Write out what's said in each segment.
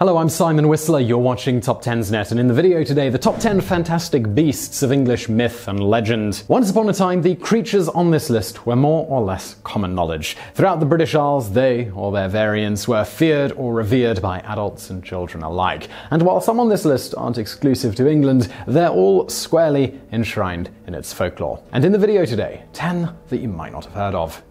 Hello, I'm Simon Whistler, you're watching TopTenzNet, and in the video today, the top 10 fantastic beasts of English myth and legend. Once upon a time, the creatures on this list were more or less common knowledge. Throughout the British Isles, they, or their variants, were feared or revered by adults and children alike. And while some on this list aren't exclusive to England, they're all squarely enshrined in its folklore. And in the video today, 10 that you might not have heard of.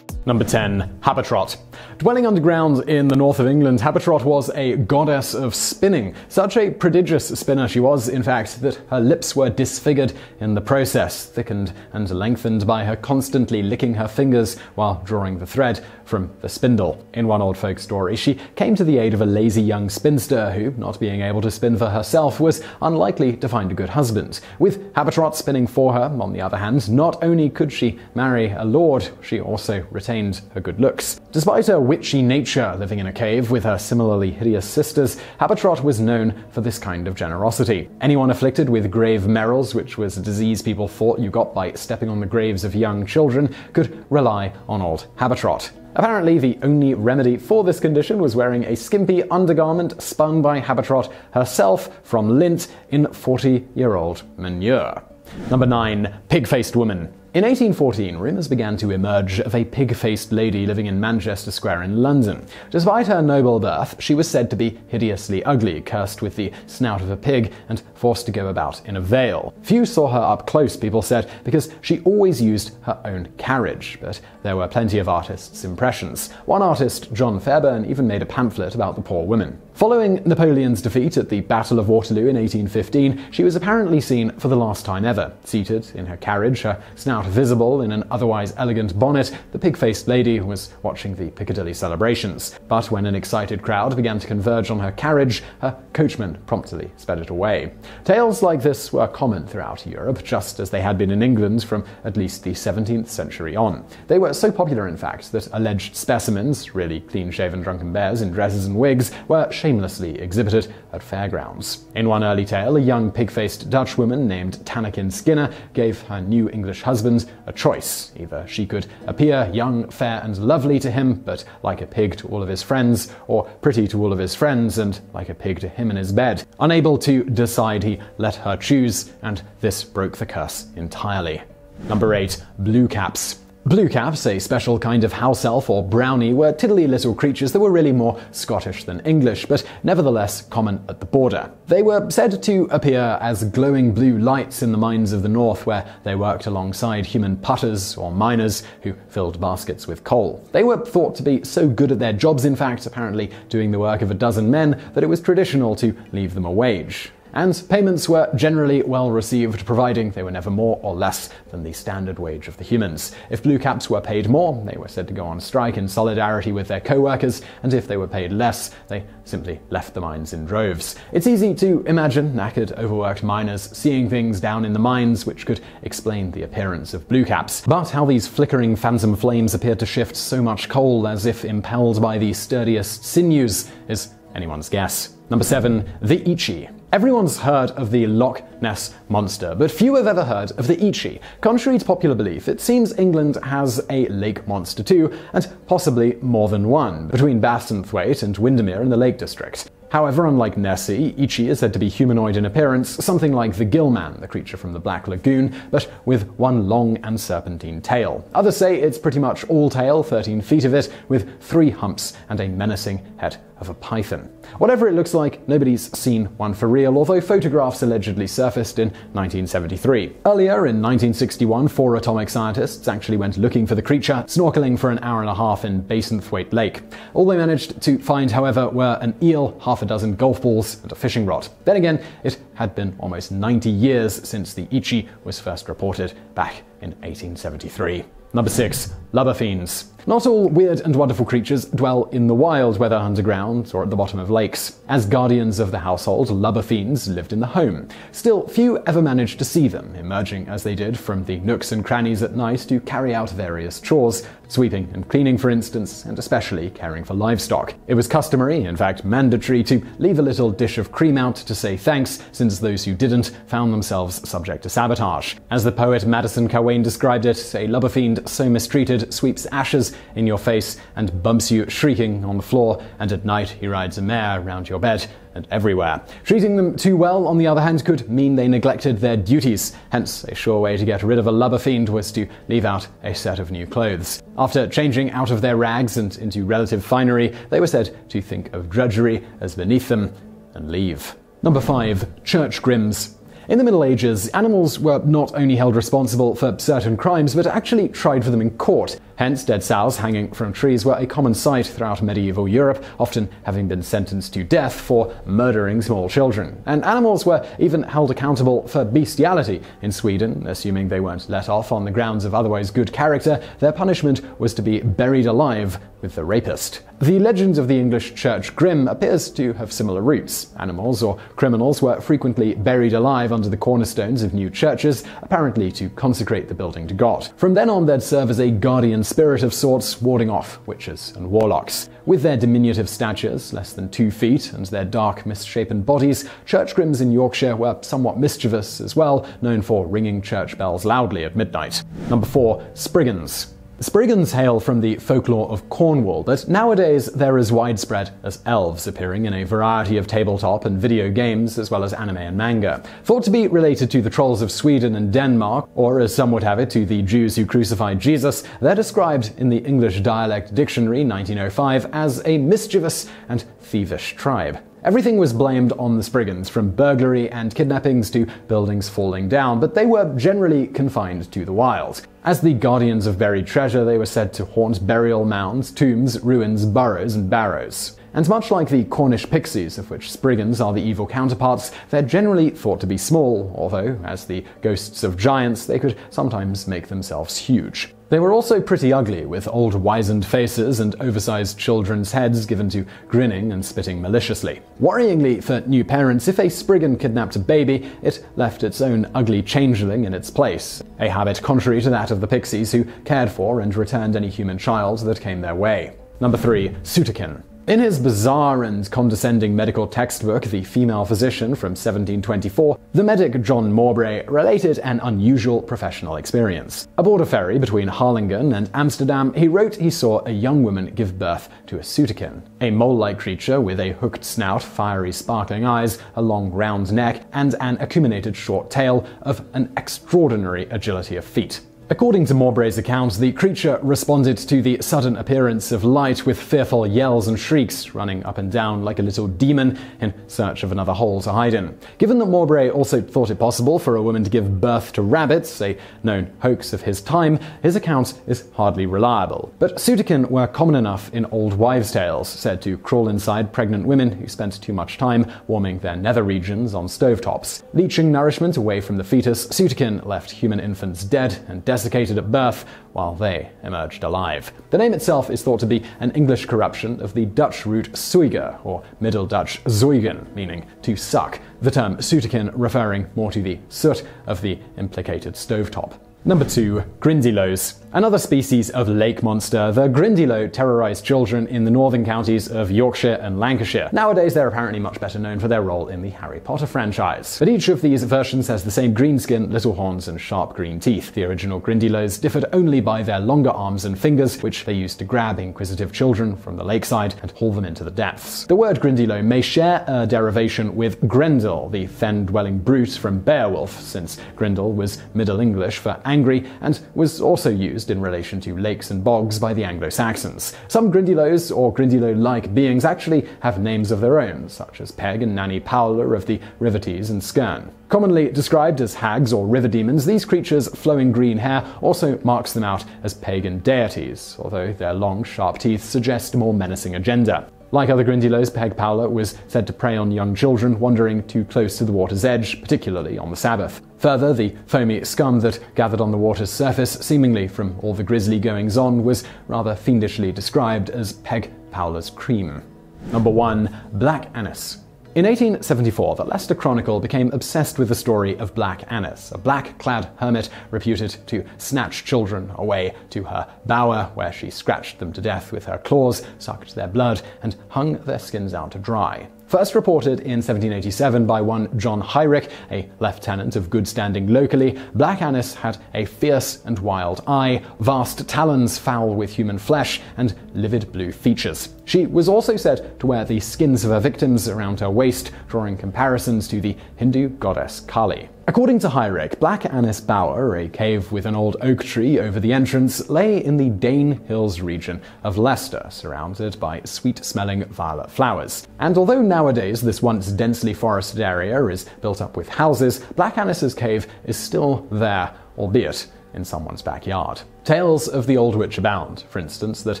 Number 10. Habetrot. Dwelling underground in the north of England, Habetrot was a goddess of spinning. Such a prodigious spinner she was, in fact, that her lips were disfigured in the process, thickened and lengthened by her constantly licking her fingers while drawing the thread from the spindle. In one old folk story, she came to the aid of a lazy young spinster who, not being able to spin for herself, was unlikely to find a good husband. With Habetrot spinning for her, on the other hand, not only could she marry a lord, she also retained her good looks. Despite her witchy nature, living in a cave with her similarly hideous sisters, Habetrot was known for this kind of generosity. Anyone afflicted with grave merrills, which was a disease people thought you got by stepping on the graves of young children, could rely on old Habetrot. Apparently, the only remedy for this condition was wearing a skimpy undergarment spun by Habetrot herself from lint in 40-year-old manure. Number 9. Pigfaced Woman. In 1814, rumours began to emerge of a pig-faced lady living in Manchester Square in London. Despite her noble birth, she was said to be hideously ugly, cursed with the snout of a pig, and forced to go about in a veil. Few saw her up close, people said, because she always used her own carriage, but there were plenty of artists' impressions. One artist, John Fairbairn, even made a pamphlet about the poor woman. Following Napoleon's defeat at the Battle of Waterloo in 1815, she was apparently seen for the last time ever. Seated in her carriage, her snout visible in an otherwise elegant bonnet, the pig-faced lady was watching the Piccadilly celebrations. But when an excited crowd began to converge on her carriage, her coachman promptly sped it away. Tales like this were common throughout Europe, just as they had been in England from at least the 17th century on. They were so popular, in fact, that alleged specimens, really clean-shaven drunken bears in dresses and wigs, were shamelessly exhibited at fairgrounds. In one early tale, a young pig-faced Dutch woman named Tannekin Skinner gave her new English husband a choice. Either she could appear young, fair and lovely to him, but like a pig to all of his friends, or pretty to all of his friends and like a pig to him in his bed. Unable to decide, he let her choose, and this broke the curse entirely. Number 8. Blue caps. Blue caps, a special kind of house elf or brownie, were tiddly little creatures that were really more Scottish than English, but nevertheless common at the border. They were said to appear as glowing blue lights in the mines of the north, where they worked alongside human putters or miners who filled baskets with coal. They were thought to be so good at their jobs, in fact, apparently doing the work of a dozen men, that it was traditional to leave them a wage. And payments were generally well received, providing they were never more or less than the standard wage of the humans. If blue caps were paid more, they were said to go on strike in solidarity with their co-workers, and if they were paid less, they simply left the mines in droves. It's easy to imagine knackered, overworked miners seeing things down in the mines which could explain the appearance of blue caps. But how these flickering phantom flames appeared to shift so much coal as if impelled by the sturdiest sinews is anyone's guess. Number 7. The Ichi. Everyone's heard of the Loch Ness Monster, but few have ever heard of the Ichi. Contrary to popular belief, it seems England has a lake monster too, and possibly more than one, between Bassenthwaite and Windermere in the Lake District. However, unlike Nessie, Ichi is said to be humanoid in appearance, something like the Gillman, the creature from the Black Lagoon, but with one long and serpentine tail. Others say it's pretty much all tail, 13 feet of it, with 3 humps and a menacing head of a python. Whatever it looks like, nobody's seen one for real, although photographs allegedly surfaced in 1973. Earlier, in 1961, 4 atomic scientists actually went looking for the creature, snorkeling for an hour and a half in Bassenthwaite Lake. All they managed to find, however, were an eel, half a dozen golf balls, and a fishing rod. Then again, it had been almost 90 years since the Ichi was first reported back in 1873. Number 6. Lubber Fiends. Not all weird and wonderful creatures dwell in the wild, whether underground or at the bottom of lakes. As guardians of the household, Lubber Fiends lived in the home. Still, few ever managed to see them, emerging as they did from the nooks and crannies at night to carry out various chores, sweeping and cleaning for instance, and especially caring for livestock. It was customary, in fact mandatory, to leave a little dish of cream out to say thanks, since those who didn't found themselves subject to sabotage. As the poet Madison Cawein described it, a Lubber Fiend so mistreated sweeps ashes in your face and bumps you shrieking on the floor, and at night he rides a mare round your bed and everywhere. Treating them too well, on the other hand, could mean they neglected their duties. Hence, a sure way to get rid of a lubber fiend was to leave out a set of new clothes. After changing out of their rags and into relative finery, they were said to think of drudgery as beneath them and leave. Number 5. Church Grims. In the Middle Ages, animals were not only held responsible for certain crimes, but actually tried for them in court. Hence, dead sows hanging from trees were a common sight throughout medieval Europe, often having been sentenced to death for murdering small children. And animals were even held accountable for bestiality. In Sweden, assuming they weren't let off on the grounds of otherwise good character, their punishment was to be buried alive with the rapist. The legend of the English Church Grim appears to have similar roots. Animals or criminals were frequently buried alive under the cornerstones of new churches, apparently to consecrate the building to God. From then on, they'd serve as a guardian spirit of sorts, warding off witches and warlocks. With their diminutive statures, less than 2 feet, and their dark, misshapen bodies, church grims in Yorkshire were somewhat mischievous as well, known for ringing church bells loudly at midnight. Number 4. Spriggans. Spriggans hail from the folklore of Cornwall, but nowadays they're as widespread as elves, appearing in a variety of tabletop and video games, as well as anime and manga. Thought to be related to the trolls of Sweden and Denmark, or as some would have it, to the Jews who crucified Jesus, they're described in the English Dialect Dictionary 1905 as a mischievous and thievish tribe. Everything was blamed on the Spriggans, from burglary and kidnappings to buildings falling down, but they were generally confined to the wild. As the guardians of buried treasure, they were said to haunt burial mounds, tombs, ruins, burrows, and barrows. And much like the Cornish pixies, of which Spriggans are the evil counterparts, they're generally thought to be small, although, as the ghosts of giants, they could sometimes make themselves huge. They were also pretty ugly, with old wizened faces and oversized children's heads given to grinning and spitting maliciously. Worryingly for new parents, if a Spriggan kidnapped a baby, it left its own ugly changeling in its place, a habit contrary to that of the pixies, who cared for and returned any human child that came their way. Number 3. Sooterkin. In his bizarre and condescending medical textbook, The Female Physician from 1724, the medic John Mowbray related an unusual professional experience. Aboard a ferry between Harlingen and Amsterdam, he wrote he saw a young woman give birth to a Sooterkin, a mole-like creature with a hooked snout, fiery sparkling eyes, a long round neck, and an acuminated short tail of an extraordinary agility of feet. According to Mowbray's account, the creature responded to the sudden appearance of light with fearful yells and shrieks, running up and down like a little demon in search of another hole to hide in. Given that Mowbray also thought it possible for a woman to give birth to rabbits, a known hoax of his time, his account is hardly reliable. But Sooterkin were common enough in old wives' tales, said to crawl inside pregnant women who spent too much time warming their nether regions on stovetops. Leeching nourishment away from the fetus, Sooterkin left human infants dead and desiccated at birth, while they emerged alive. The name itself is thought to be an English corruption of the Dutch root zuiger, or Middle Dutch zuigen, meaning to suck, the term Sooterkin referring more to the soot of the implicated stovetop. Number 2. Grindylows. Another species of lake monster, the Grindylow terrorized children in the northern counties of Yorkshire and Lancashire. Nowadays, they're apparently much better known for their role in the Harry Potter franchise. But each of these versions has the same green skin, little horns, and sharp green teeth. The original Grindylows differed only by their longer arms and fingers, which they used to grab inquisitive children from the lakeside and haul them into the depths. The word Grindylow may share a derivation with Grindle, the fen-dwelling brute from Beowulf, since Grindle was Middle English for angry and was also used in relation to lakes and bogs by the Anglo-Saxons. Some Grindylows or Grindylow-like beings actually have names of their own, such as Peg and Nanny Powler of the River Tees and Skern. Commonly described as hags or river demons, these creatures' flowing green hair also marks them out as pagan deities, although their long, sharp teeth suggest a more menacing agenda. Like other Grindylows, Peg Powler was said to prey on young children wandering too close to the water's edge, particularly on the Sabbath. Further, the foamy scum that gathered on the water's surface, seemingly from all the grisly goings-on, was rather fiendishly described as Peg Powler's cream. Number 1. Black Anise. In 1874, the Leicester Chronicle became obsessed with the story of Black Anise, a black-clad hermit reputed to snatch children away to her bower, where she scratched them to death with her claws, sucked their blood, and hung their skins out to dry. First reported in 1787 by one John Heinrich, a lieutenant of good standing locally, Black Annis had a fierce and wild eye, vast talons foul with human flesh, and livid blue features. She was also said to wear the skins of her victims around her waist, drawing comparisons to the Hindu goddess Kali. According to Heinrich, Black Annis Bower, a cave with an old oak tree over the entrance, lay in the Dane Hills region of Leicester, surrounded by sweet-smelling violet flowers. And although nowadays this once densely forested area is built up with houses, Black Annis's cave is still there, albeit in someone's backyard. Tales of the old witch abound, for instance, that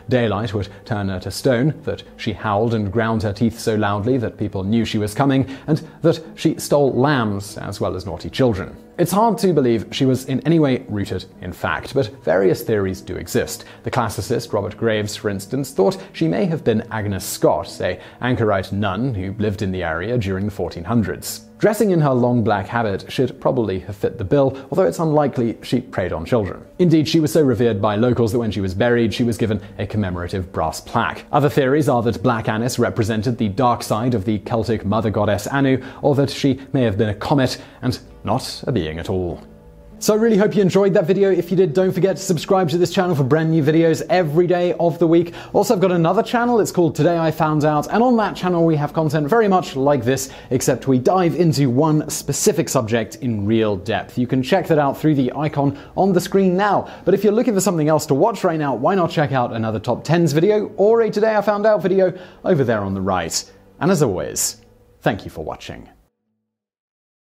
daylight would turn her to stone, that she howled and ground her teeth so loudly that people knew she was coming, and that she stole lambs as well as naughty children. It's hard to believe she was in any way rooted in fact, but various theories do exist. The classicist Robert Graves, for instance, thought she may have been Agnes Scott, a anchorite nun who lived in the area during the 1400s. Dressing in her long black habit should probably have fit the bill, although it's unlikely she preyed on children. Indeed, she was so revered by locals that when she was buried, she was given a commemorative brass plaque. Other theories are that Black Annis represented the dark side of the Celtic mother goddess Anu, or that she may have been a comet and not a being at all. So I really hope you enjoyed that video. If you did, don't forget to subscribe to this channel for brand new videos every day of the week. Also, I've got another channel. It's called Today I Found Out, and on that channel we have content very much like this, except we dive into one specific subject in real depth. You can check that out through the icon on the screen now. But if you're looking for something else to watch right now, why not check out another TopTenz video or a Today I Found Out video over there on the right. And as always, thank you for watching.